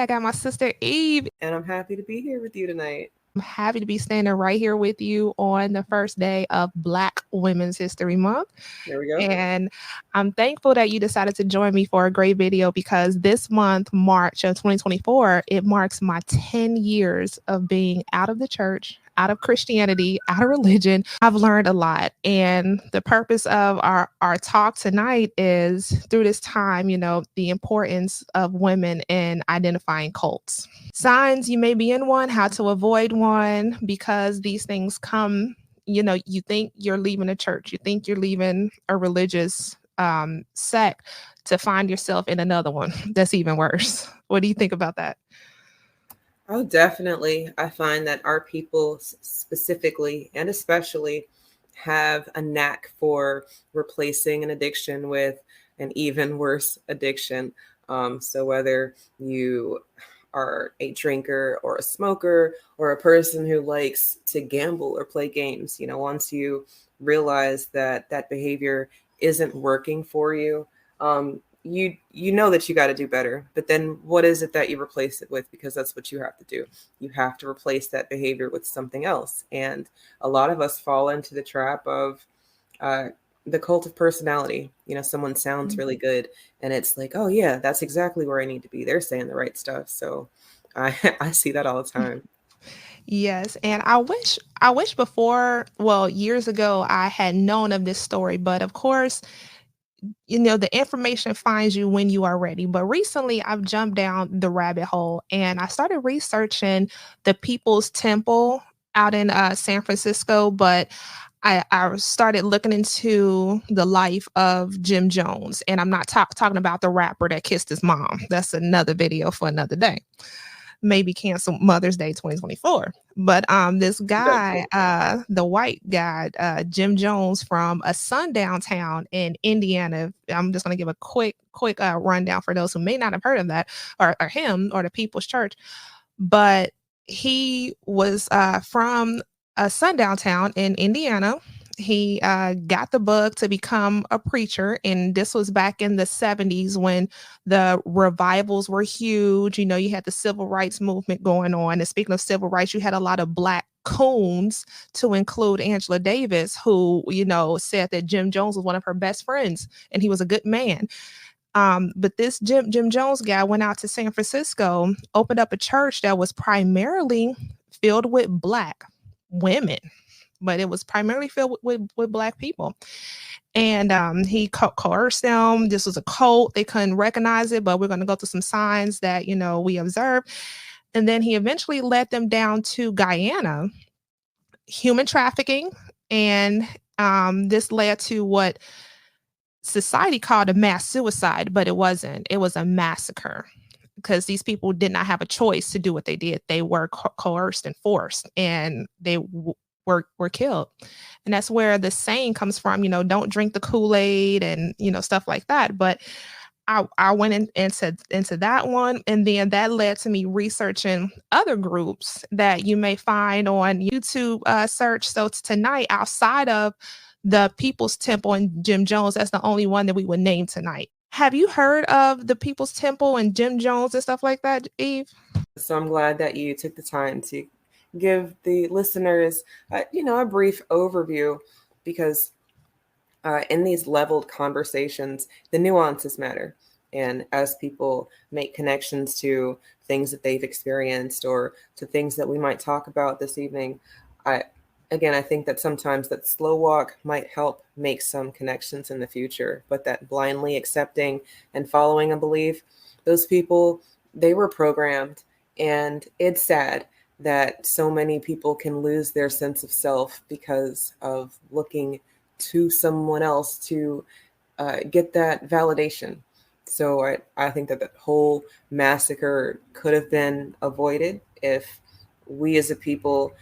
I got my sister Eve. And I'm happy to be here with you tonight. I'm happy to be standing right here with you on the first day of Black Women's History Month. There we go. And I'm thankful that you decided to join me for a great video because this month, March of 2024, it marks my 10 years of being out of the church, out of Christianity, out of religion. I've learned a lot. And the purpose of our talk tonight is through this time, the importance of women in identifying cults. Signs you may be in one, how to avoid one, because these things come, you think you're leaving a church, you think you're leaving a religious sect to find yourself in another one that's even worse. What do you think about that? Oh, definitely. I find that our people specifically and especially have a knack for replacing an addiction with an even worse addiction. So whether you are a drinker or a smoker or a person who likes to gamble or play games, once you realize that that behavior isn't working for you, you know that you got to do better. But then what is it that you replace it with? Because that's what you have to do. You have to replace that behavior with something else. And a lot of us fall into the trap of the cult of personality. Someone sounds really good and it's like, oh yeah, that's exactly where I need to be. They're saying the right stuff. So I see that all the time. Yes, and I wish before, well, years ago I had known of this story, but of course, the information finds you when you are ready. But recently I've jumped down the rabbit hole and I started researching the People's Temple out in San Francisco, but I started looking into the life of Jim Jones, and I'm not talking about the rapper that kissed his mom. That's another video for another day. Maybe cancel Mother's Day 2024. But this guy, the white guy, Jim Jones from a sundown town in Indiana. I'm just going to give a quick rundown for those who may not have heard of that or him or the People's Church. But he was from a sundown town in Indiana. He got the bug to become a preacher, and this was back in the 70s when the revivals were huge. You had the civil rights movement going on. And speaking of civil rights, you had a lot of Black coons, to include Angela Davis, who, said that Jim Jones was one of her best friends and he was a good man. But this Jim Jones guy went out to San Francisco, opened up a church that was primarily filled with Black women, but it was primarily filled with Black people. And he coerced them. This was a cult. They couldn't recognize it, but we're going to go through some signs that, we observed. And then he eventually led them down to Guyana, human trafficking. And this led to what society called a mass suicide, but it wasn't. It was a massacre because these people did not have a choice to do what they did. They were coerced and forced, and they were killed. And that's where the saying comes from, don't drink the Kool-Aid and, stuff like that. But I went into that one, and then that led to me researching other groups that you may find on YouTube search. So tonight, outside of the People's Temple and Jim Jones, that's the only one that we would name tonight. Have you heard of the People's Temple and Jim Jones and stuff like that, Eve? So I'm glad that you took the time to give the listeners, a brief overview, because in these leveled conversations, the nuances matter. And as people make connections to things that they've experienced or to things that we might talk about this evening, I think that sometimes that slow walk might help make some connections in the future, but that blindly accepting and following a belief, those people, they were programmed. And it's sad that so many people can lose their sense of self because of looking to someone else to get that validation. So I think that whole massacre could have been avoided if we as a people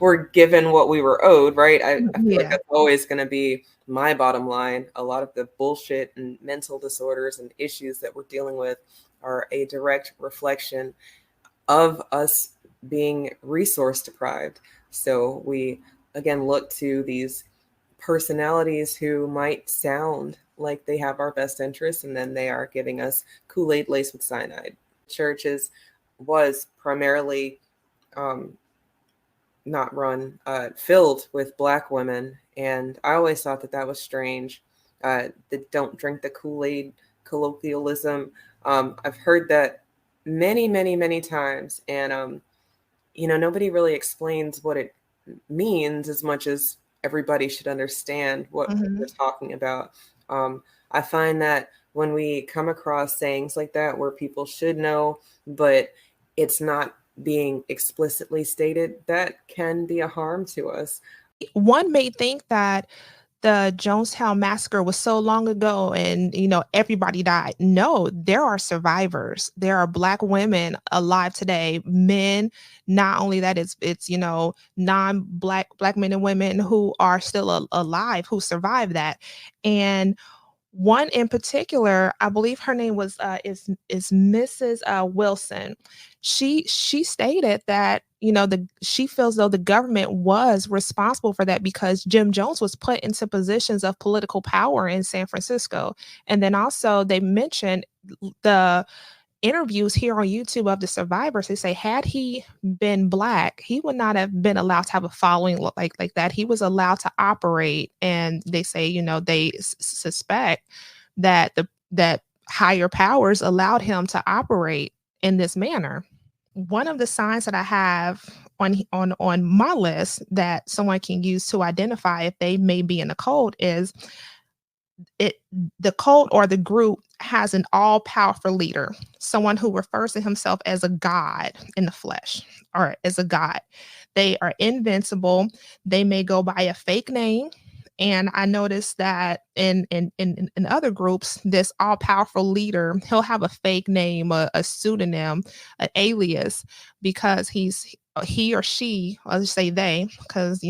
were given what we were owed, right? I feel like that's always going to be my bottom line. A lot of the bullshit and mental disorders and issues that we're dealing with are a direct reflection of us being resource deprived. So we, again, look to these personalities who might sound like they have our best interests, and then they are giving us Kool-Aid laced with cyanide. churches was primarily um, not run, filled with Black women. And I always thought that that was strange. The don't drink the Kool-Aid colloquialism. I've heard that many, many, many times. And, nobody really explains what it means as much as everybody should understand what we're Mhm. talking about. I find that when we come across sayings like that, where people should know, but it's not being explicitly stated, that can be a harm to us. One may think that the Jonestown Massacre was so long ago and everybody died. No, there are survivors. There are Black women alive today, men. Not only that, it's non-Black men and women who are still alive, who survived that. And one in particular, I believe her name was is Mrs. Wilson. She stated that she feels though the government was responsible for that because Jim Jones was put into positions of political power in San Francisco, and then also they mentioned the interviews here on YouTube of the survivors. They say had he been Black, he would not have been allowed to have a following like that. He was allowed to operate, and they say they suspect that that higher powers allowed him to operate in this manner. One of the signs that I have on my list that someone can use to identify if they may be in a cult is it the cult or the group has an all-powerful leader, someone who refers to himself as a god in the flesh or as a god. They are invincible. They may go by a fake name. And I noticed that in other groups, this all-powerful leader, he'll have a fake name, a pseudonym, an alias, because he or she, I'll just say they, because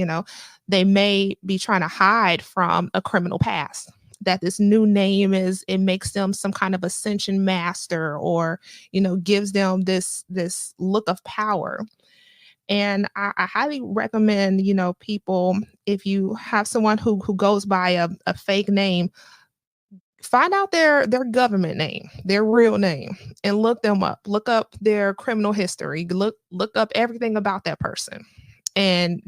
they may be trying to hide from a criminal past, that this new name is it makes them some kind of ascension master, or gives them this look of power. And I highly recommend people, if you have someone who goes by a fake name, find out their government name, their real name, and look them up. Look up their criminal history. Look up everything about that person, and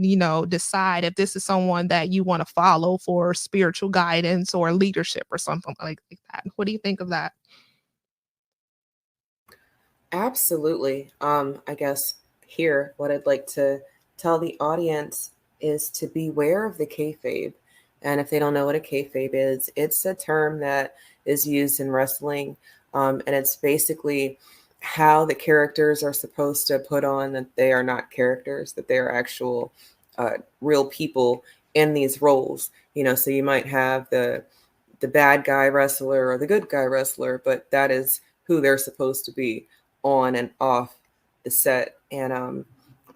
decide if this is someone that you want to follow for spiritual guidance or leadership or something like that. What do you think of that? Absolutely. I guess here, what I'd like to tell the audience is to beware of the kayfabe. And if they don't know what a kayfabe is, it's a term that is used in wrestling. And it's basically how the characters are supposed to put on that they are not characters, that they are actual real people in these roles. So you might have the bad guy wrestler or the good guy wrestler, but that is who they're supposed to be on and off the set. And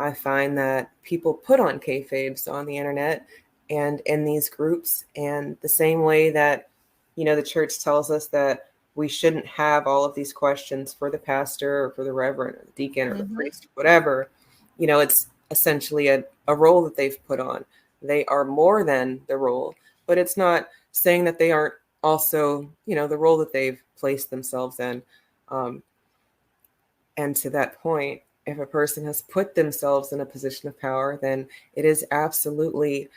I find that people put on kayfabes on the internet and in these groups, and the same way that the church tells us that we shouldn't have all of these questions for the pastor or for the reverend or the deacon or the Mhm. priest, whatever. It's essentially a role that they've put on. They are more than the role, but it's not saying that they aren't also the role that they've placed themselves in. um, and to that point, if a person has put themselves in a position of power, then it is absolutely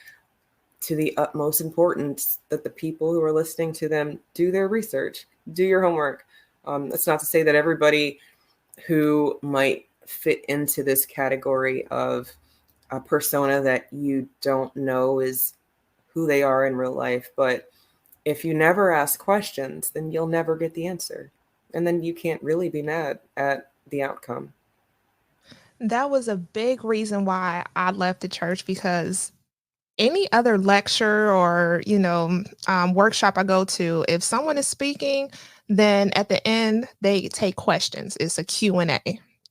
to the utmost importance that the people who are listening to them do their research, do your homework. That's not to say that everybody who might fit into this category of a persona that you don't know is who they are in real life, but if you never ask questions, then you'll never get the answer. And then you can't really be mad at the outcome. That was a big reason why I left the church, because any other lecture or workshop I go to, if someone is speaking, then at the end they take questions. It's a Q&A.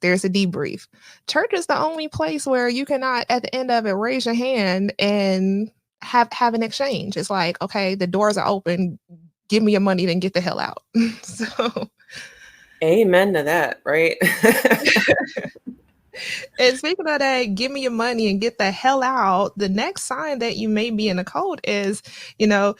There's a debrief. Church is the only place where you cannot at the end of it raise your hand and have an exchange. It's like, okay, the doors are open, give me your money, then get the hell out. So, Amen to that, right? and speaking of that, give me your money and get the hell out. The next sign that you may be in a cult is, you know,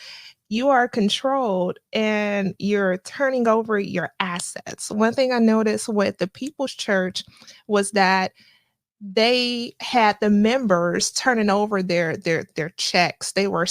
you are controlled and you're turning over your assets. One thing I noticed with the People's Church was that they had the members turning over their checks. They were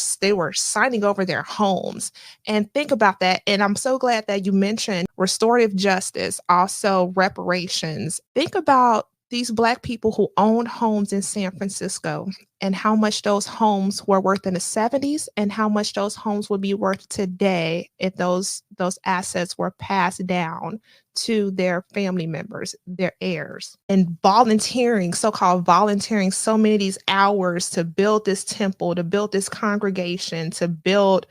signing over their homes. And think about that. And I'm so glad that you mentioned restorative justice, also reparations. Think about these Black people who owned homes in San Francisco and how much those homes were worth in the 70s and how much those homes would be worth today if those assets were passed down to their family members, their heirs, and volunteering, so called volunteering, so many of these hours to build this temple, to build this congregation, to build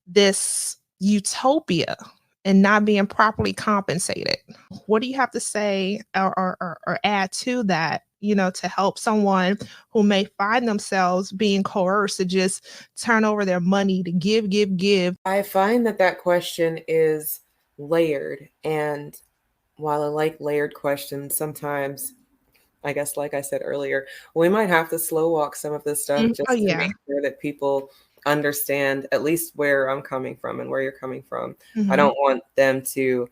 this utopia and not being properly compensated. What do you have to say or add to that, to help someone who may find themselves being coerced to just turn over their money to give, give, give? I find that that question is layered. And while I like layered questions, sometimes, I guess, like I said earlier, we might have to slow walk some of this stuff Oh, just to yeah. make sure that people understand at least where I'm coming from and where you're coming from. I Hmm. don't want them to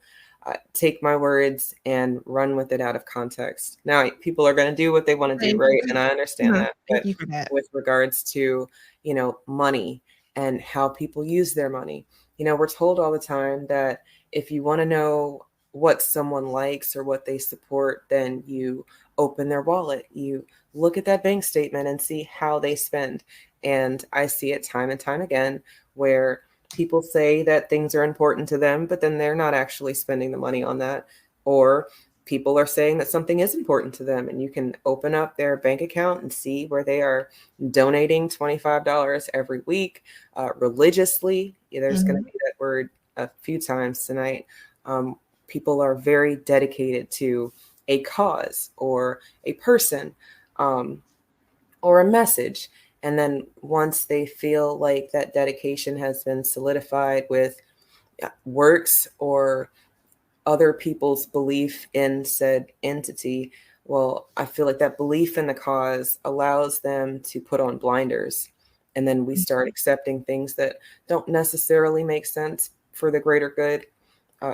take my words and run with it out of context. Now, people are going to do what they want to do, Thank right? And I understand uh-huh. that. Thank But you for that. with regards to, money and how people use their money, we're told all the time that if you want to know what someone likes or what they support, then you open their wallet, you look at that bank statement and see how they spend. And I see it time and time again where people say that things are important to them, but then they're not actually spending the money on that. Or people are saying that something is important to them, and you can open up their bank account and see where they are donating $25 every week religiously. Yeah, there's going to Mhm. be that word a few times tonight. Um, People are very dedicated to a cause or a person, um, or a message. And then once they feel like that dedication has been solidified with works or other people's belief in said entity, well, I feel like that belief in the cause allows them to put on blinders. And then we start accepting things that don't necessarily make sense for the greater good.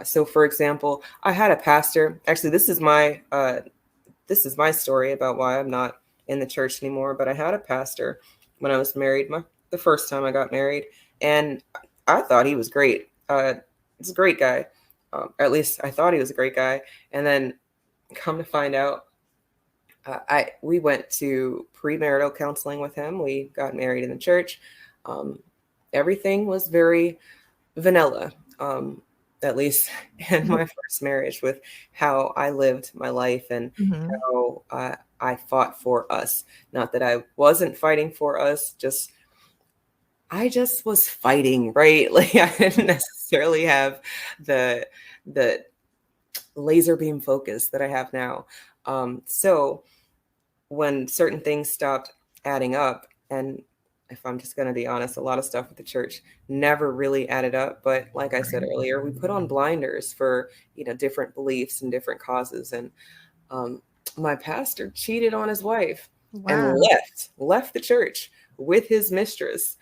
So, for example, I had a pastor. Actually, this is my story about why I'm not in the church anymore. But I had a pastor when I was married, the first time I got married, and I thought he was great. He's a great guy. At least I thought he was a great guy. And then come to find out, I we went to premarital counseling with him. We got married in the church. Um, Everything was very vanilla, at least in my first marriage, with how I lived my life and Mhm. how I fought for us. Not that I wasn't fighting for us, just I just was fighting, right? Like I didn't necessarily have the the laser beam focus that I have now. So when certain things stopped adding up, and if I'm just going to be honest, a lot of stuff with the church never really added up. But like I said earlier, we put on blinders for different beliefs and different causes. And um, my pastor cheated on his wife and Wow. left the church with his mistress,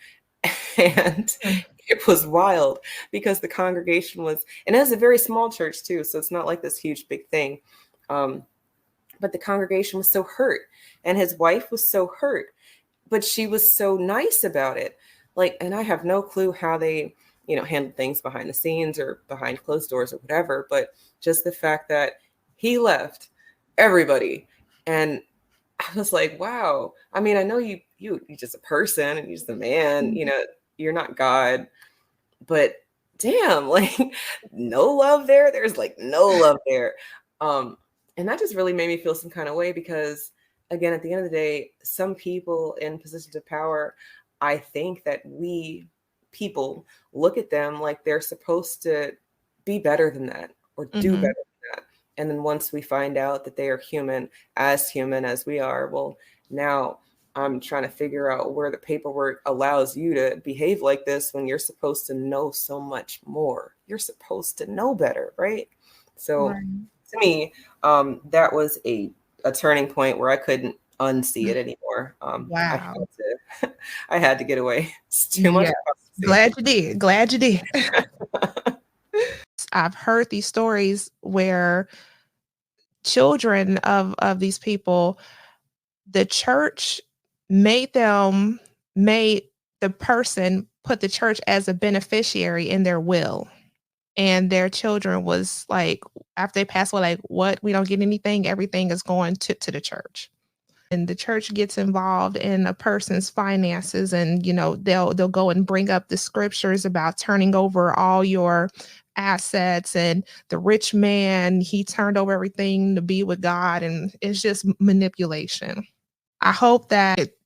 and Mm. it was wild because the congregation was, and it was a very small church too, so it's not like this huge big thing. Um, but the congregation was so hurt, and his wife was so hurt, but she was so nice about it. Like, and I have no clue how they handle things behind the scenes or behind closed doors or whatever, but just the fact that he left everybody, and I was like, wow. I mean, I know you just a person and you're just a man, Mhm. you're not God, but damn, like no love there. There's like no love there. Um, and that just really made me feel some kind of way because again, at the end of the day, some people in positions of power, I think that we people look at them like they're supposed to be better than that or do better Mhm. than that. And then once we find out that they are human as we are, well, now I'm trying to figure out where the paperwork allows you to behave like this when you're supposed to know so much more. You're supposed to know better, right? So Right. to me, that was a turning point where I couldn't unsee it anymore. I Wow. had to I had to get away. It's too much Yeah. See? Glad you did. Glad you did. I've heard these stories where children of these people, the church made the person put the church as a beneficiary in their will. And their children was like, after they pass away, like, what? We don't get anything. Everything is going to the church. And the church gets involved in a person's finances, and they'll go and bring up the scriptures about turning over all your assets, and the rich man, he turned over everything to be with God, and it's just manipulation. I hope that it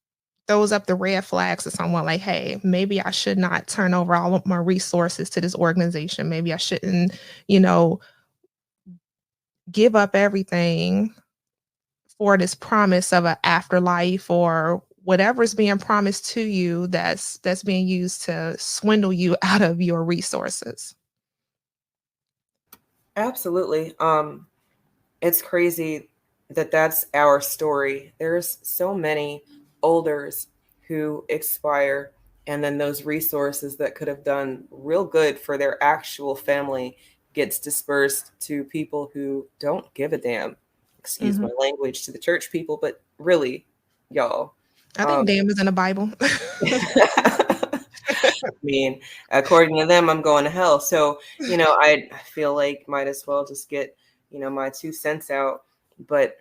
throws up the red flags to someone like, hey, maybe I should not turn over all of my resources to this organization. Maybe I shouldn't, you know, give up everything for this promise of an afterlife or whatever is being promised to you that's being used to swindle you out of your resources. Absolutely. It's crazy that that's our story. There's so many elders who expire, and then those resources that could have done real good for their actual family gets dispersed to people who don't give a damn. Excuse Mhm. my language to the church people, but really, y'all. I think Um, damn is in the Bible. I mean, according to them, I'm going to hell. So, I feel like might as well just get, my 2 cents out. But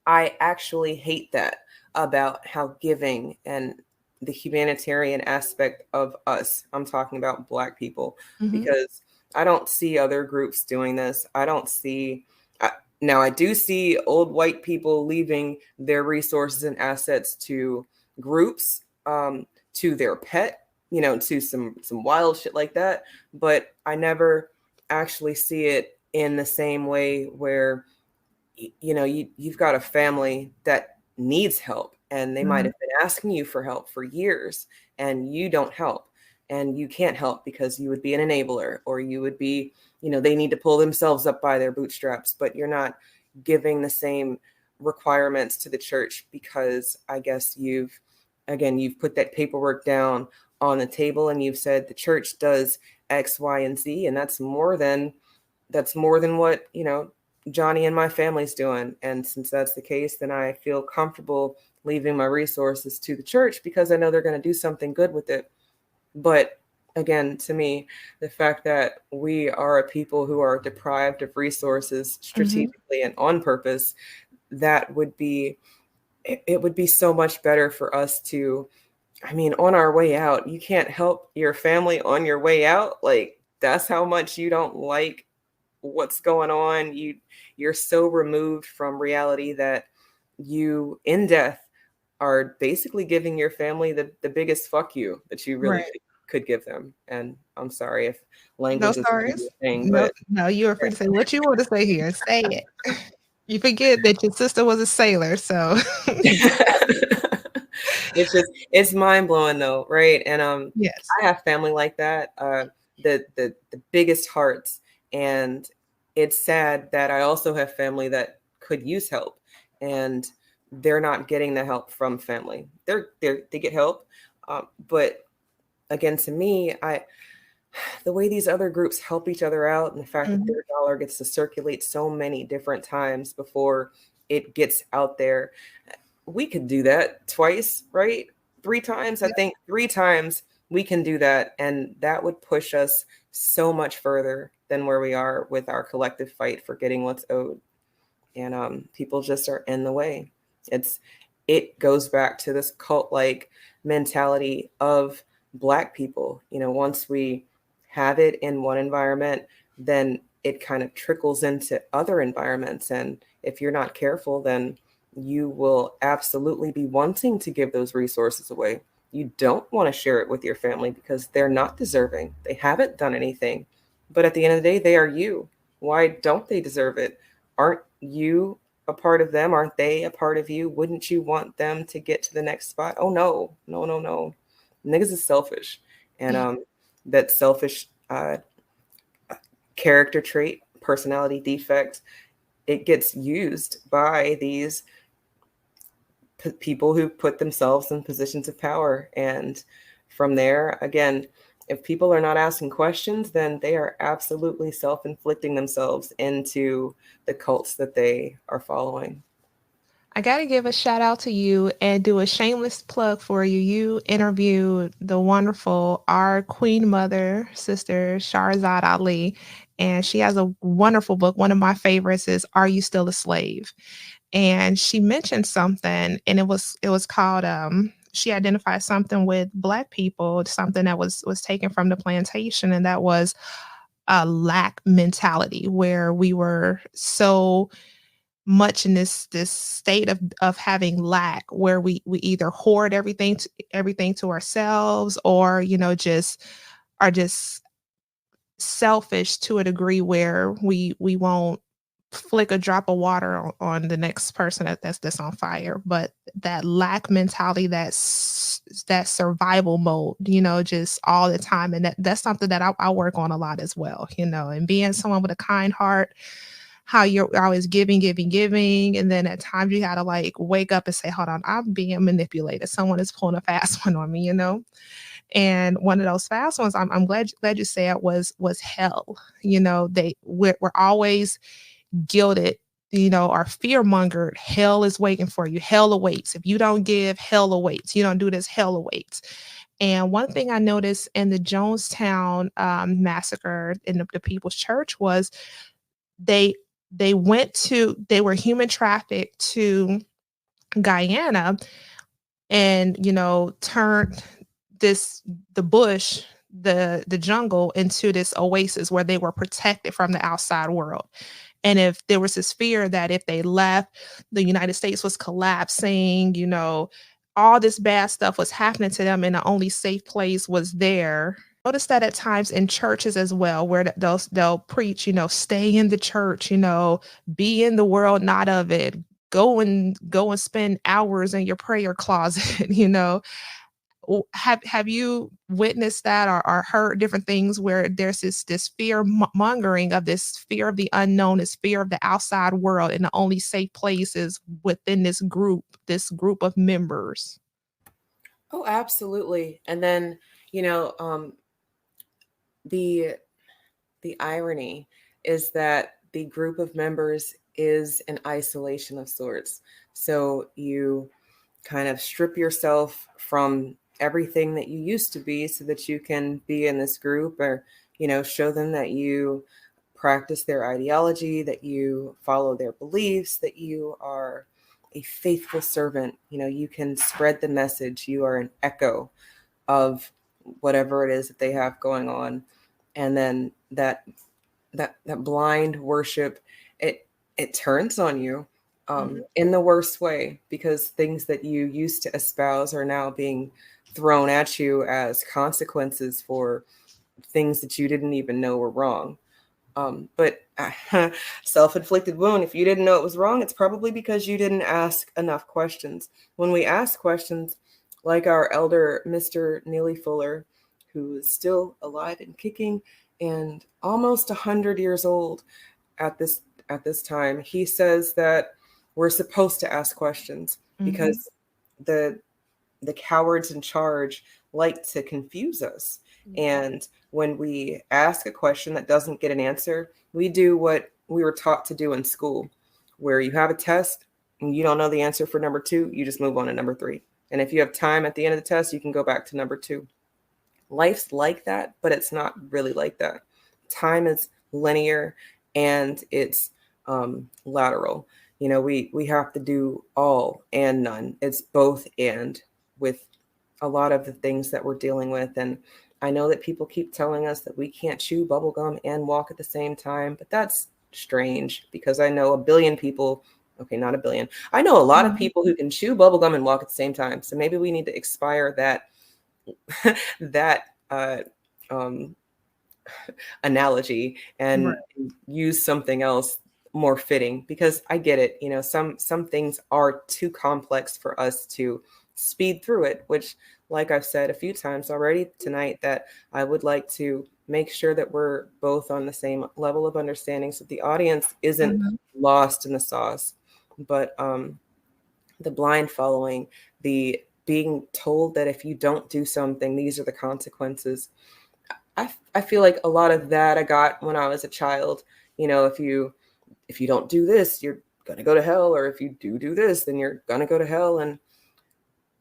I actually hate that about how giving and the humanitarian aspect of us, I'm talking about Black people, Mhm. because I don't see other groups doing this. I don't see, I, now I do see old white people leaving their resources and assets to groups, to their pet, to some wild shit like that. But I never actually see it in the same way where you've got a family that needs help, and they might Mhm. have been asking you for help for years, and you don't help, and you can't help because you would be an enabler, or you would be, they need to pull themselves up by their bootstraps, but you're not giving the same requirements to the church because I guess you've put that paperwork down on the table, and you've said the church does X, Y, and Z, and that's more than what Johnny and my family's doing. And since that's the case, then I feel comfortable leaving my resources to the church because I know they're going to do something good with it. But again, to me, the fact that we are a people who are deprived of resources Mhm. strategically and on purpose, that would be it would be so much better for us to, I mean, on our way out, you can't help your family on your way out. Like, that's how much you don't like what's going on. You're so removed from reality that you in death are basically giving your family the biggest fuck you that you really Right. could give them. And I'm sorry if No language is going to be sorries. a thing, No, but no, you are free to say what you want to say here. Say it. You forget that your sister was a sailor, so it's mind blowing though, right? And yes. I have family like that, the biggest hearts, and it's sad that I also have family that could use help, and they're not getting the help from family. They get help, but again, to me, the way these other groups help each other out, and the fact that Mhm. their dollar gets to circulate so many different times before it gets out there, we could do that twice, right? 3 times, I Yep. think 3 times we can do that. And that would push us so much further than where we are with our collective fight for getting what's owed. And people just are in the way. It goes back to this cult-like mentality of Black people. Once we have it in one environment, then it kind of trickles into other environments. And if you're not careful, then you will absolutely be wanting to give those resources away. You don't want to share it with your family because they're not deserving. They haven't done anything. But at the end of the day, they are you. Why don't they deserve it? Aren't you a part of them? Aren't they a part of you? Wouldn't you want them to get to the next spot? Oh no, no, no, no. Niggas is selfish. And that selfish character trait, personality defect, it gets used by these people who put themselves in positions of power. And from there, again, if people are not asking questions, then they are absolutely self-inflicting themselves into the cults that they are following. I got to give a shout out to you and do a shameless plug for you. You interviewed the wonderful, our Queen Mother, Sister Sharzad Ali, and she has a wonderful book. One of my favorites is Are You Still a Slave? And she mentioned something, and it was called she identified something with Black people, something that was taken from the plantation, and that was a lack mentality, where we were so much in this state of having lack, where we either hoard everything to ourselves, or just are just selfish to a degree where we won't flick a drop of water on the next person that's on fire. But that lack mentality, that survival mode, just all the time. And that's something that I work on a lot as well, and being someone with a kind heart, how you're always giving, giving, giving. And then at times you gotta like wake up and say, hold on, I'm being manipulated. Someone is pulling a fast one on me. And one of those fast ones, I'm glad you said was hell. We're always guilted, or fear mongered. Hell is waiting for you. Hell awaits. If you don't give, hell awaits. You don't do this, hell awaits. And one thing I noticed in the Jonestown massacre in the People's Church was they they were human trafficked to Guyana, and turned this the bush, the jungle, into this oasis where they were protected from the outside world. And if there was this fear that if they left, the United States was collapsing, all this bad stuff was happening to them, and the only safe place was there. Notice that at times in churches as well, where they'll preach, stay in the church, be in the world, not of it. Go and spend hours in your prayer closet. Have you witnessed that, or heard different things where there's this fear mongering of this fear of the unknown, this fear of the outside world, and the only safe place is within this group of members? Oh, absolutely. And then, you know, um, the the irony is that the group of members is an isolation of sorts. So you kind of strip yourself from everything that you used to be so that you can be in this group, or show them that you practice their ideology, that you follow their beliefs, that you are a faithful servant. You can spread the message. You are an echo of whatever it is that they have going on. And then that blind worship, it turns on you, Mhm. in the worst way, because things that you used to espouse are now being thrown at you as consequences for things that you didn't even know were wrong. But self-inflicted wound. If you didn't know it was wrong, it's probably because you didn't ask enough questions. When we ask questions, like our elder, Mr. Neely Fuller, who is still alive and kicking and almost 100 years old at this time, he says that we're supposed to ask questions Mhm. because the the cowards in charge like to confuse us. Yeah. And when we ask a question that doesn't get an answer, we do what we were taught to do in school, where you have a test and you don't know the answer for number two, you just move on to number three. And if you have time at the end of the test, you can go back to number two. Life's like that, but it's not really like that. Time is linear and it's lateral. We have to do all and none. It's both and, with a lot of the things that we're dealing with. And I know that people keep telling us that we can't chew bubblegum and walk at the same time, but that's strange because I know a billion people. Okay, not a billion. I know a lot of Mhm. people who can chew bubblegum and walk at the same time. So maybe we need to expire that um, analogy Right. and use something else more fitting, because I get it. Some things are too complex for us to speed through it, which, like I've said a few times already tonight, that I would like to make sure that we're both on the same level of understanding so the audience isn't Mhm. lost in the sauce. But the blind following, the being told that if you don't do something, these are the consequences. I feel like a lot of that I got when I was a child. You know, if you don't do this, you're gonna go to hell, or if you do this, then you're gonna go to hell. And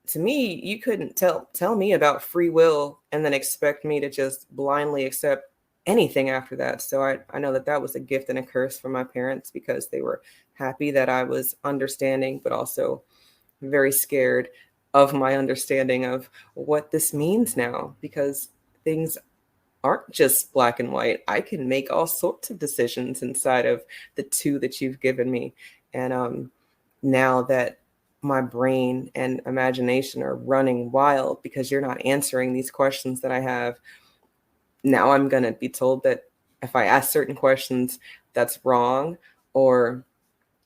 to me, you couldn't tell me about free will and then expect me to just blindly accept anything after that. So I know that that was a gift and a curse from my parents, because they were happy that I was understanding, but also very scared of my understanding of what this means now, because things aren't just black and white. I can make all sorts of decisions inside of the two that you've given me. And now that my brain and imagination are running wild because you're not answering these questions that I have, now I'm going to be told that if I ask certain questions, that's wrong. Or,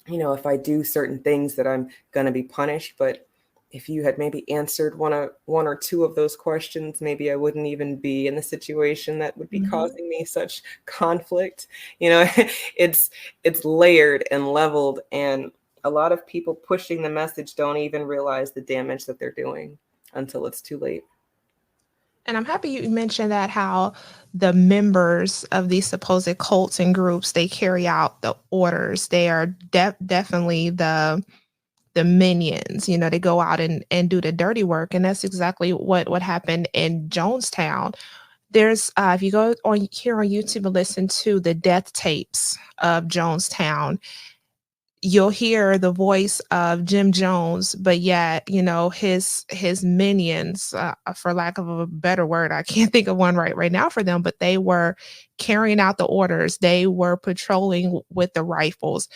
you know, if I do certain things, that I'm going to be punished. But if you had maybe answered one or two of those questions, maybe I wouldn't even be in the situation that would be Mhm. causing me such conflict. You know, it's layered and leveled, and a lot of people pushing the message don't even realize the damage that they're doing until it's too late. And I'm happy you mentioned that, how the members of these supposed cults and groups, they carry out the orders. They are definitely the minions. You know, they go out and do the dirty work, and that's exactly what happened in Jonestown. There's if you go on here on YouTube and listen to the death tapes of Jonestown, you'll hear the voice of Jim Jones, but yet, you know, his minions, for lack of a better word, I can't think of one right now for them, but they were carrying out the orders. They were patrolling with the rifles,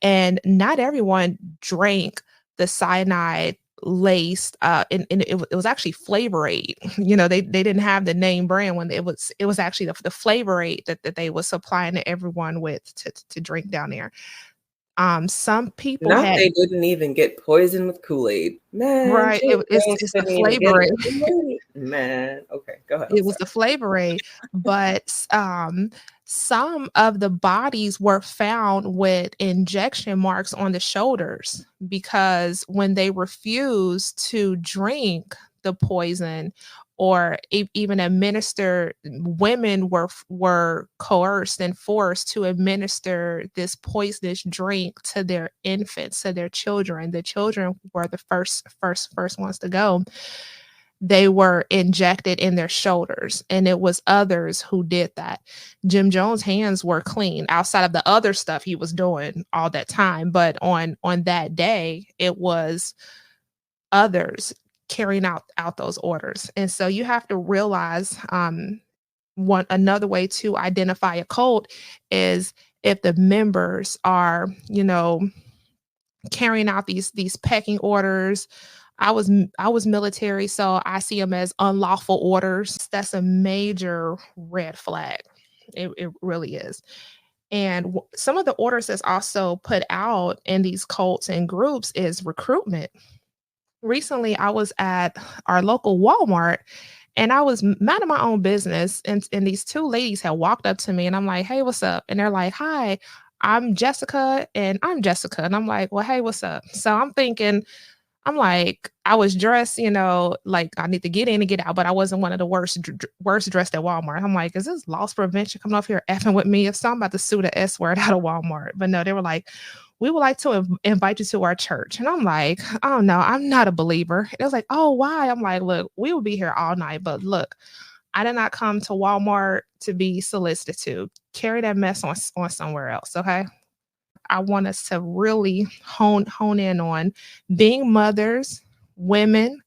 and not everyone drank the cyanide laced and it was actually flavor aid. You know, they didn't have the name brand when it was actually the flavor aid that they was supplying to everyone with to drink down there. Some people Not had, they didn't even get poisoned with Kool-Aid. Man, right, Jim Jones it's the couldn't even get flavor it aid. with Kool-Aid. Man, okay, go ahead. I'm It was sorry. the flavor aid, but some of the bodies were found with injection marks on the shoulders, because when they refused to drink the poison or even administer, women were coerced and forced to administer this poisonous drink to their infants, to their children. The children were the first ones to go. They were injected in their shoulders, and it was others who did that. Jim Jones' hands were clean outside of the other stuff he was doing all that time, but on that day it was others carrying out those orders. And so you have to realize, one another way to identify a cult is if the members are, you know, carrying out these pecking orders. I was military, so I see them as unlawful orders. That's a major red flag. It really is. And some of the orders that's also put out in these cults and groups is recruitment. Recently, I was at our local Walmart, and I was minding my own business, and these two ladies had walked up to me, and I'm like, "Hey, what's up?" And they're like, "Hi, I'm Jessica," and I'm Jessica, and I'm like, "Well, hey, what's up?" So I'm thinking, I'm like, I was dressed, you know, like I need to get in and get out, but I wasn't one of the worst dressed at Walmart. I'm like, is this loss prevention coming off here effing with me? If so, I'm about to sue the S word out of Walmart. But no, they were like, we would like to invite you to our church. And I'm like, oh no, I'm not a believer. It was like, oh, why? I'm like, look, we will be here all night, but look, I did not come to Walmart to be solicited to. Carry that mess on somewhere else, okay? I want us to really hone in on being mothers, women.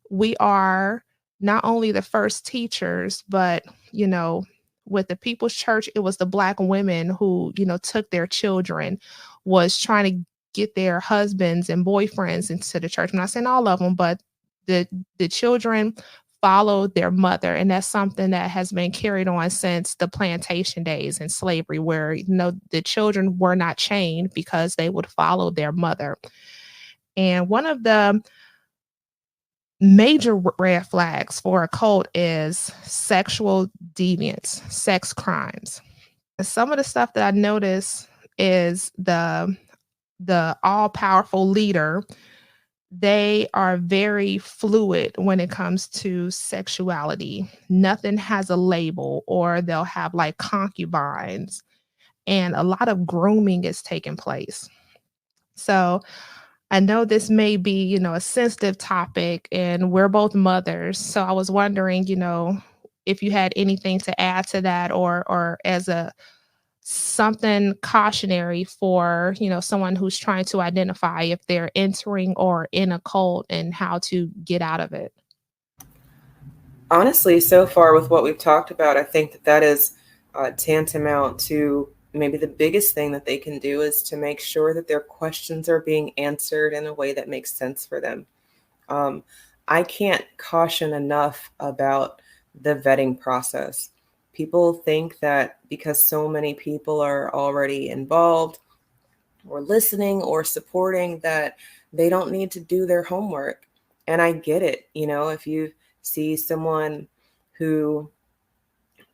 We are not only the first teachers, but you know, with the People's Church, it was the Black women who, you know, took their children, was trying to get their husbands and boyfriends into the church. I'm not saying all of them, but the the children followed their mother, and that's something that has been carried on since the plantation days and slavery, where, you know, the children were not chained because they would follow their mother. And one of the major red flags for a cult is sexual deviance, sex crimes. Some of the stuff that I notice is the all powerful leader they are very fluid when it comes to sexuality. Nothing has a label, or they'll have like concubines, and a lot of grooming is taking place. So I know this may be, a sensitive topic, and we're both mothers. So I was wondering, if you had anything to add to that, or as a something cautionary for, someone who's trying to identify if they're entering or in a cult, and how to get out of it. Honestly, so far with what we've talked about, I think that that is tantamount to maybe the biggest thing that they can do is to make sure that their questions are being answered in a way that makes sense for them. Um, I can't caution enough about the vetting process. People think that because so many people are already involved or listening or supporting, that they don't need to do their homework. And I get it. If you see someone who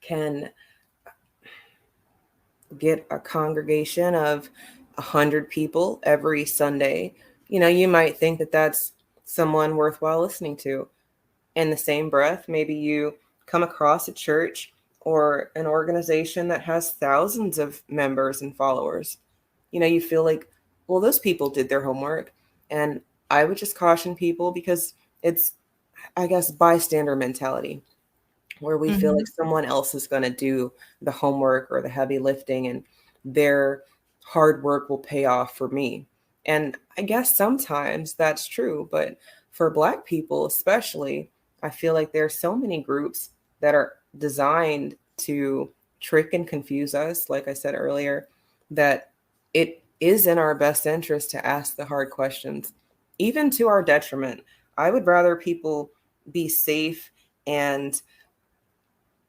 can get a congregation of 100 people every Sunday, you might think that that's someone worthwhile listening to. In the same breath, maybe you come across a church or an organization that has thousands of members and followers. You feel like, well, those people did their homework. And I would just caution people because it's, I guess, bystander mentality, where we feel like Mhm. someone else is going to do the homework or the heavy lifting and their hard work will pay off for me. And I guess sometimes that's true, but for Black people especially, I feel like there are so many groups that are designed to trick and confuse us, like I said earlier, that it is in our best interest to ask the hard questions, even to our detriment. I would rather people be safe and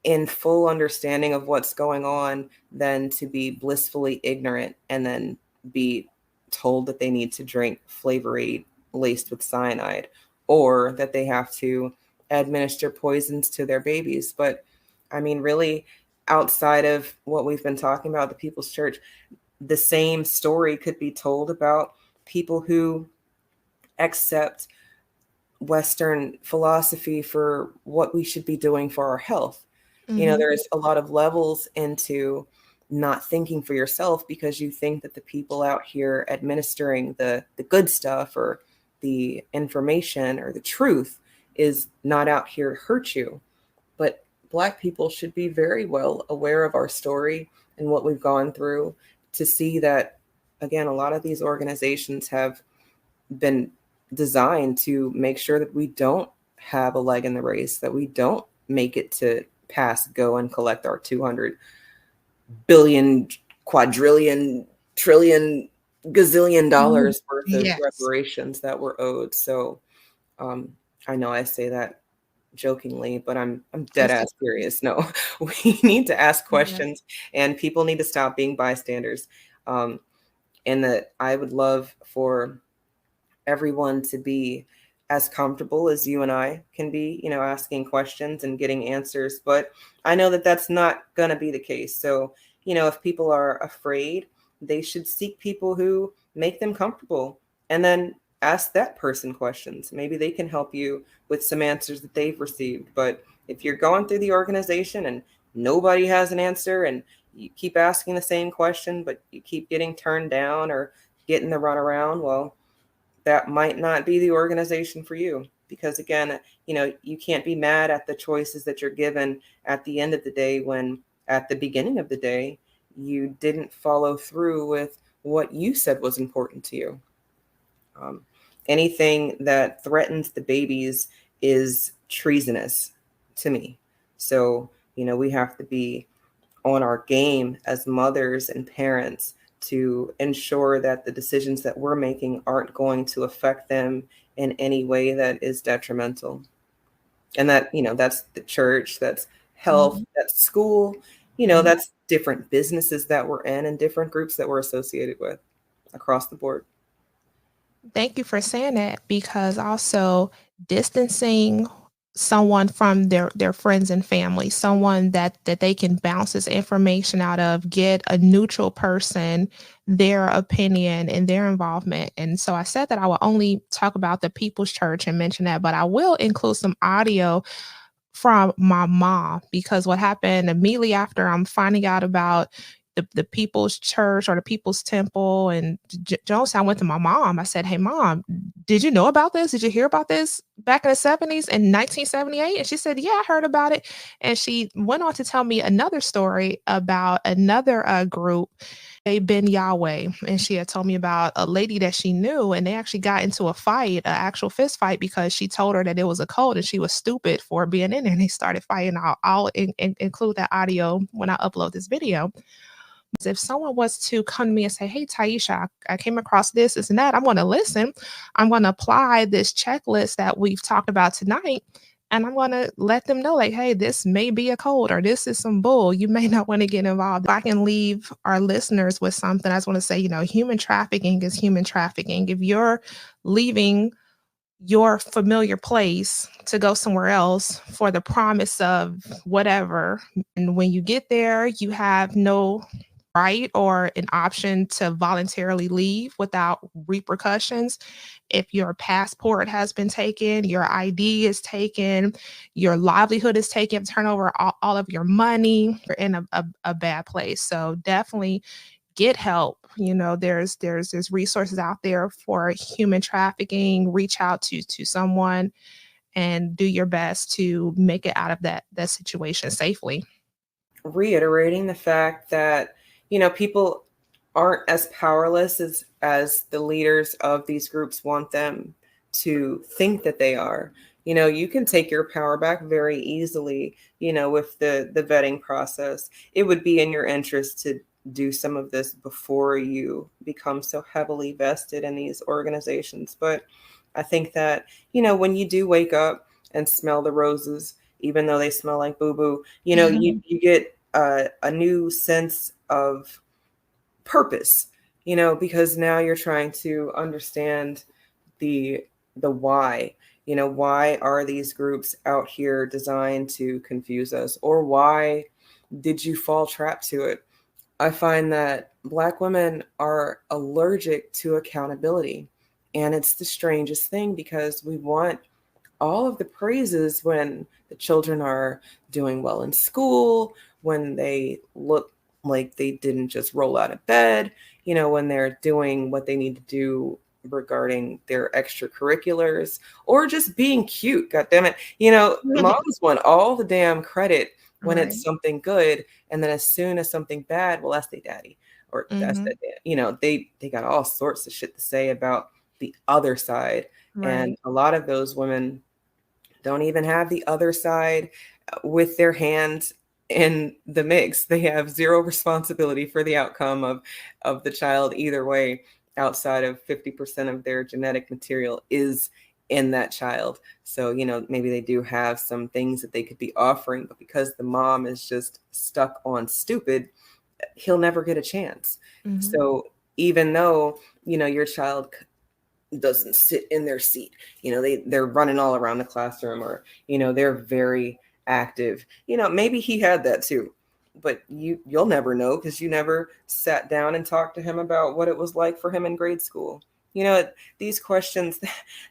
in full understanding of what's going on than to be blissfully ignorant and then be told that they need to drink Flavor Aid laced with cyanide, or that they have to administer poisons to their babies. But I mean, really, outside of what we've been talking about, the People's Church, the same story could be told about people who accept Western philosophy for what we should be doing for our health. Mhm. There's a lot of levels into not thinking for yourself because you think that the people out here administering the good stuff or the information or the truth is not out here to hurt you. But Black people should be very well aware of our story and what we've gone through to see that, again, a lot of these organizations have been designed to make sure that we don't have a leg in the race, that we don't make it to pass go and collect our 200 billion, quadrillion, trillion, gazillion Mhm. dollars worth of Yes. reparations that were owed. So um, I know I say that jokingly, but I'm dead It's ass the truth. serious. No, we need to ask Yes. questions, and people need to stop being bystanders. Um, and that I would love for everyone to be as comfortable as you and I can be, asking questions and getting answers. But I know that that's not going to be the case. So, if people are afraid, they should seek people who make them comfortable and then ask that person questions. Maybe they can help you with some answers that they've received. But if you're going through the organization and nobody has an answer and you keep asking the same question, but you keep getting turned down or getting the runaround, well, that might not be the organization for you, because again, you can't be mad at the choices that you're given at the end of the day when at the beginning of the day you didn't follow through with what you said was important to you. um, Anything that threatens the babies is treasonous to me. So we have to be on our game as mothers and parents to ensure that the decisions that we're making aren't going to affect them in any way that is detrimental. And that, that's the church, that's health, Mhm. that's school, Mhm. that's different businesses that we're in and different groups that we're associated with across the board. Thank you for saying that, because also distancing someone from their friends and family, someone that they can bounce this information out of, get a neutral person, their opinion and their involvement. And so I said that I will only talk about the People's Church and mention that, but I will include some audio from my mom, because what happened immediately after I'm finding out about the People's Church or the People's Temple and Jonestown, I went to my mom. I said, "Hey, mom, did you know about this? Did you hear about this back in the 70s in 1978?" And she said, "Yeah, I heard about it." And she went on to tell me another story about another group, they been Yahweh. And she had told me about a lady that she knew, and they actually got into a fight, an actual fist fight, because she told her that it was a cult and she was stupid for being in there. And they started fighting. I'll include that audio when I upload this video. If someone was to come to me and say, "Hey, Tieesha, I came across this and that," I'm going to listen. I'm going to apply this checklist that we've talked about tonight. And I'm going to let them know, like, "Hey, this may be a code or this is some bull. You may not want to get involved." If I can leave our listeners with something, I just want to say, human trafficking is human trafficking. If you're leaving your familiar place to go somewhere else for the promise of whatever, and when you get there, you have no right or an option to voluntarily leave without repercussions. If your passport has been taken, your ID is taken, your livelihood is taken, turn over all of your money, you're in a bad place. So definitely get help. There's resources out there for human trafficking. Reach out to someone and do your best to make it out of that situation safely. Reiterating the fact that, people aren't as powerless as the leaders of these groups want them to think that they are. You can take your power back very easily, with the vetting process. It would be in your interest to do some of this before you become so heavily vested in these organizations. But I think that, when you do wake up and smell the roses, even though they smell like boo boo, you get a new sense of purpose, because now you're trying to understand the why. Why are these groups out here designed to confuse us, or why did you fall trap to it? I find that Black women are allergic to accountability, and it's the strangest thing because we want all of the praises when the children are doing well in school, when they look like they didn't just roll out of bed, when they're doing what they need to do regarding their extracurriculars, or just being cute. God damn it. Moms want all the damn credit when Right. it's something good. And then as soon as something bad, well, that's their daddy, or that's Hmm. that dad. They got all sorts of shit to say about the other side. And Right. a lot of those women don't even have the other side with their hands in the mix. They have zero responsibility for the outcome of the child either way, outside of 50% of their genetic material is in that child. So, maybe they do have some things that they could be offering, but because the mom is just stuck on stupid, he'll never get a chance. Hmm. So even though, your child doesn't sit in their seat, they're running all around the classroom, or they're very active, maybe he had that too, but you'll never know because you never sat down and talked to him about what it was like for him in grade school. These questions,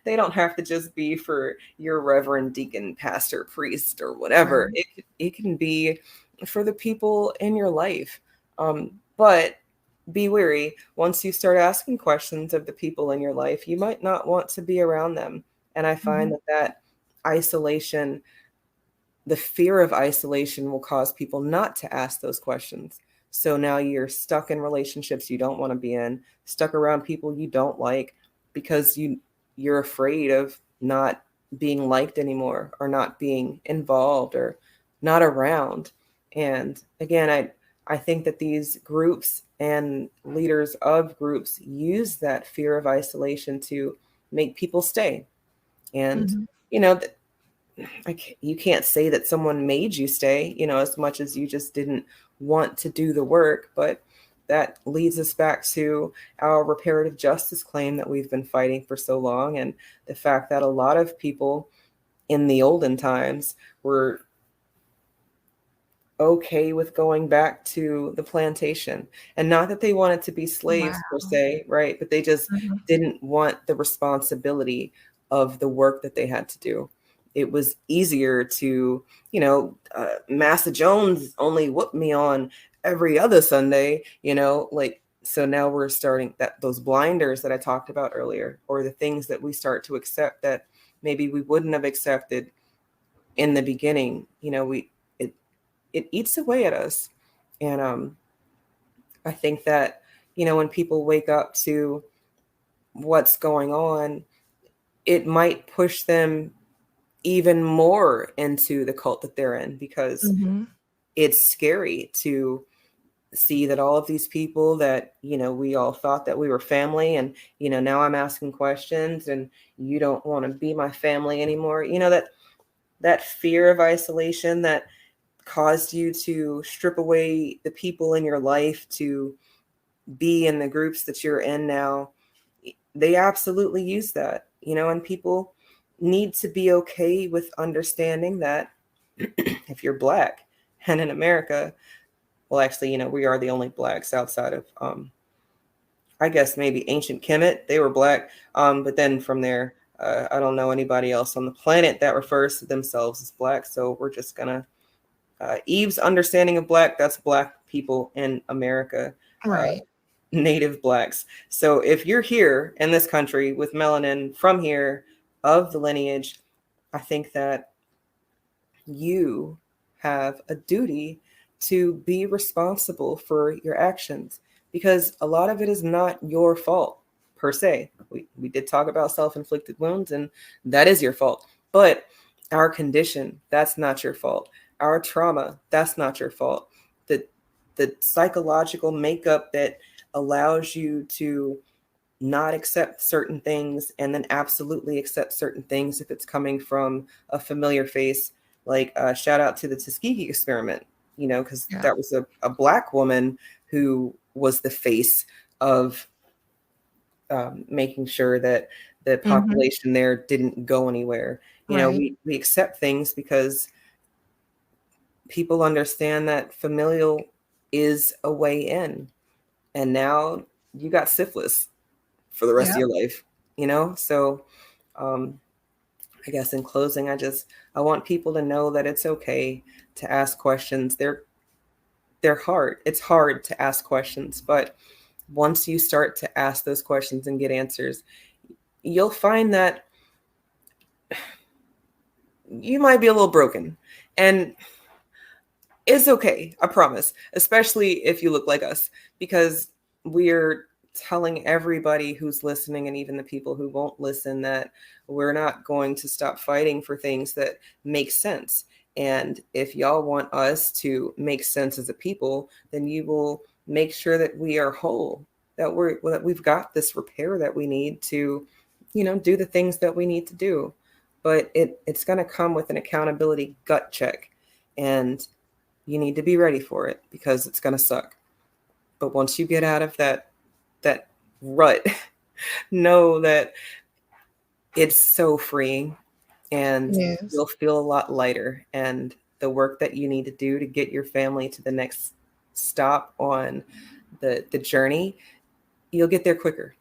they don't have to just be for your reverend, deacon, pastor, priest, or whatever. Right. It can be for the people in your life. But be wary. Once you start asking questions of the people in your life, you might not want to be around them. And I find Hmm. that isolation, the fear of isolation, will cause people not to ask those questions. So now you're stuck in relationships you don't want to be in, stuck around people you don't like, because you're afraid of not being liked anymore, or not being involved, or not around. And again, I think that these groups and leaders of groups use that fear of isolation to make people stay. And Hmm. you know, you can't say that someone made you stay, as much as you just didn't want to do the work. But that leads us back to our reparative justice claim that we've been fighting for so long, and the fact that a lot of people in the olden times were okay with going back to the plantation. And not that they wanted to be slaves per Wow. se, right? But they just Mhm. didn't want the responsibility of the work that they had to do. It was easier to, Massa Jones only whooped me on every other Sunday, like, so now we're starting that those blinders that I talked about earlier, or the things that we start to accept that maybe we wouldn't have accepted in the beginning, it it eats away at us. And I think that, when people wake up to what's going on, it might push them even more into the cult that they're in, because Mhm. it's scary to see that all of these people that, we all thought that we were family, and, now I'm asking questions and you don't want to be my family anymore. That fear of isolation that caused you to strip away the people in your life to be in the groups that you're in now, they absolutely use that, and people need to be okay with understanding that if you're Black and in America, well, actually, we are the only Blacks outside of, I guess maybe ancient Kemet, they were Black. But then from there, I don't know anybody else on the planet that refers to themselves as Black. So we're just going to Eve's understanding of Black, that's Black people in America, uh, Right. native Blacks. So if you're here in this country with melanin from here, of the lineage, I think that you have a duty to be responsible for your actions, because a lot of it is not your fault per se. We did talk about self-inflicted wounds, and that is your fault. But our condition, that's not your fault. Our trauma, that's not your fault. The psychological makeup that allows you to not accept certain things and then absolutely accept certain things if it's coming from a familiar face. Like shout out to the Tuskegee experiment, because Yeah. that was a Black woman who was the face of making sure that the Mhm. population there didn't go anywhere. Right. We accept things because people understand that familial is a way in. And now you got syphilis for the rest of Yep. your life, So um, I guess in closing, I want people to know that it's okay to ask questions. They're hard. It's hard to ask questions, but once you start to ask those questions and get answers, you'll find that you might be a little broken. And it's okay, I promise, especially if you look like us, because we're telling everybody who's listening, and even the people who won't listen, that we're not going to stop fighting for things that make sense. And if y'all want us to make sense as a people, then you will make sure that we are whole, that we've got this repair that we need to, do the things that we need to do. But it's going to come with an accountability gut check. And you need to be ready for it, because it's going to suck. But once you get out of that rut, know that it's so freeing, and Yes. you'll feel a lot lighter, and the work that you need to do to get your family to the next stop on the journey, you'll get there quicker.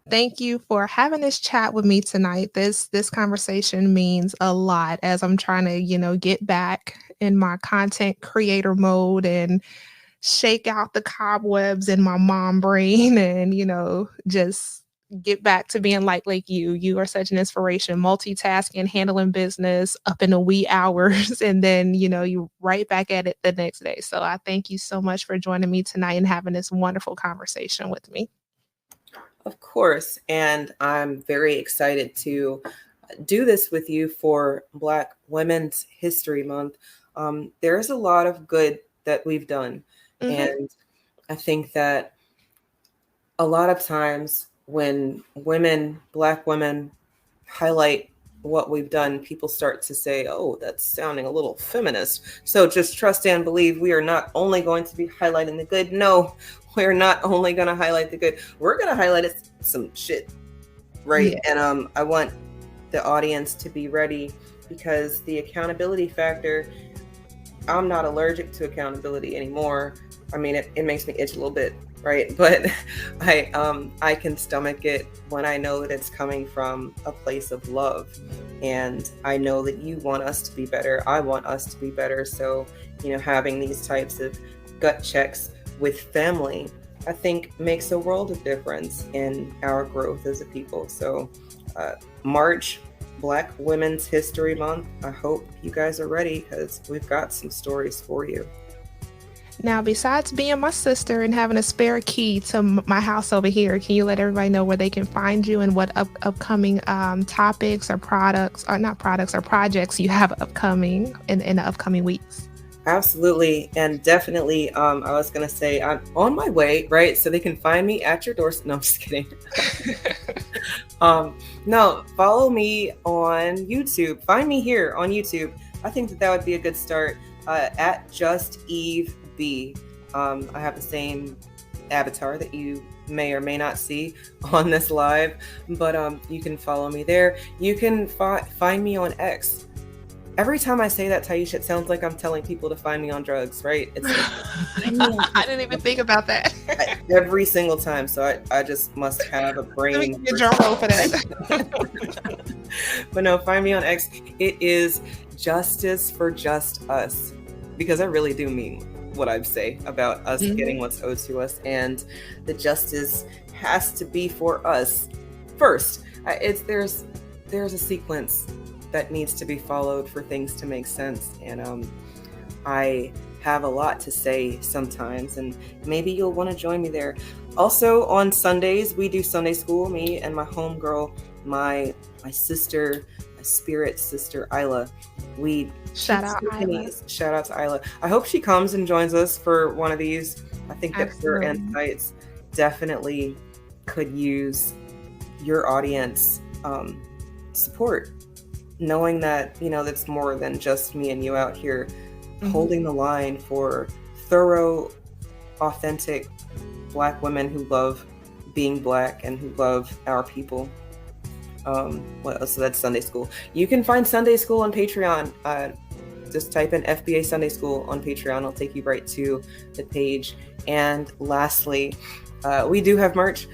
Thank you for having this chat with me tonight. This conversation means a lot as I'm trying to, get back in my content creator mode and shake out the cobwebs in my mom brain and, just get back to being like you. You are such an inspiration, multitasking, handling business up in the wee hours, and then, you right back at it the next day. So I thank you so much for joining me tonight and having this wonderful conversation with me. Of course. And I'm very excited to do this with you for Black Women's History Month. There's a lot of good that we've done. Mhm. And I think that a lot of times when women, Black women, highlight what we've done, people start to say, oh, that's sounding a little feminist. So just trust and believe, we are not only going to be highlighting the good. No, we're not only going to highlight the good. We're going to highlight some shit, right? Yeah. And I want the audience to be ready because the accountability factor, I'm not allergic to accountability anymore. I mean, it makes me itch a little bit, right? But I can stomach it when I know that it's coming from a place of love, and I know that you want us to be better. I want us to be better. So, having these types of gut checks with family, I think makes a world of difference in our growth as a people. So, March, Black Women's History Month. I hope you guys are ready because we've got some stories for you. Now, besides being my sister and having a spare key to my house over here, can you let everybody know where they can find you and what upcoming topics or products, or not products, or projects you have upcoming in the upcoming weeks? Absolutely. And definitely, I was going to say, I'm on my way, right? So they can find me at your doorstep. No, I'm just kidding. No, follow me on YouTube. Find me here on YouTube. I think that would be a good start, at Just Eve B. I have the same avatar that you may or may not see on this live, but you can follow me there. You can find me on X. Every time I say that, Tieesha, it sounds like I'm telling people to find me on drugs, right? It's I didn't even think about that. Every single time. So I just must have a brain. Let me get drum roll for that. But no, find me on X. It is Justice for Just Us, because I really do mean what I say about us getting what's owed to us, and the justice has to be for us first. There's a sequence that needs to be followed for things to make sense, and I have a lot to say sometimes, and maybe you'll want to join me there. Also on Sundays, we do Sunday school. Me and my homegirl, my sister, my spirit sister Isla. We shout out Isla. Shout out to Isla. I hope she comes and joins us for one of these. I think that her insights definitely could use your audience support, knowing that that's more than just me and you out here holding the line for thorough, authentic Black women who love being Black and who love our people. So that's Sunday school. You can find Sunday school on Patreon. Just type in FBA Sunday School on Patreon. It'll take you right to the page. And lastly, we do have merch.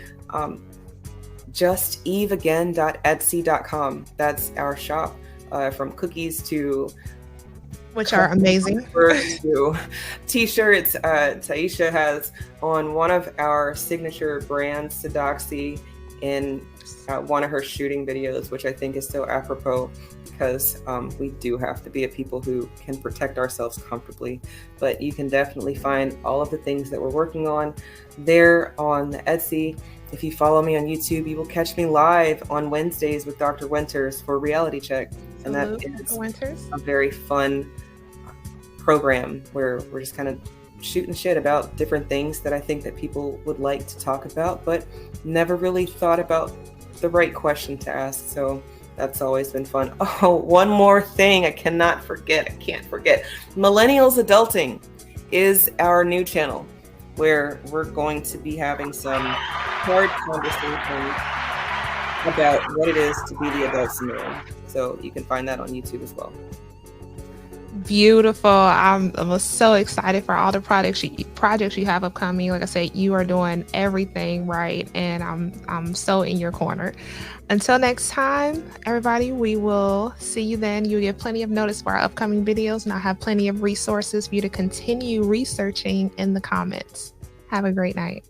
justeveagain.etsy.com. That's our shop, from cookies to, which are amazing, to t-shirts. Tieesha has on one of our signature brands, Sedoxy, in one of her shooting videos, which I think is so apropos, because we do have to be a people who can protect ourselves comfortably. But you can definitely find all of the things that we're working on there on the Etsy. If you follow me on YouTube, you will catch me live on Wednesdays with Dr. Winters for Reality Check. And that is a very fun program where we're just kind of shooting shit about different things that I think that people would like to talk about, but never really thought about the right question to ask. So that's always been fun. Oh, one more thing I can't forget. Millennials Adulting is our new channel where we're going to be having some hard conversations about what it is to be the adults in the room. So you can find that on YouTube as well. Beautiful. I'm so excited for all the projects you have upcoming. Like I said, you are doing everything right, and I'm so in your corner. Until next time, everybody, we will see you then. You'll get plenty of notice for our upcoming videos, and I'll have plenty of resources for you to continue researching in the comments. Have a great night.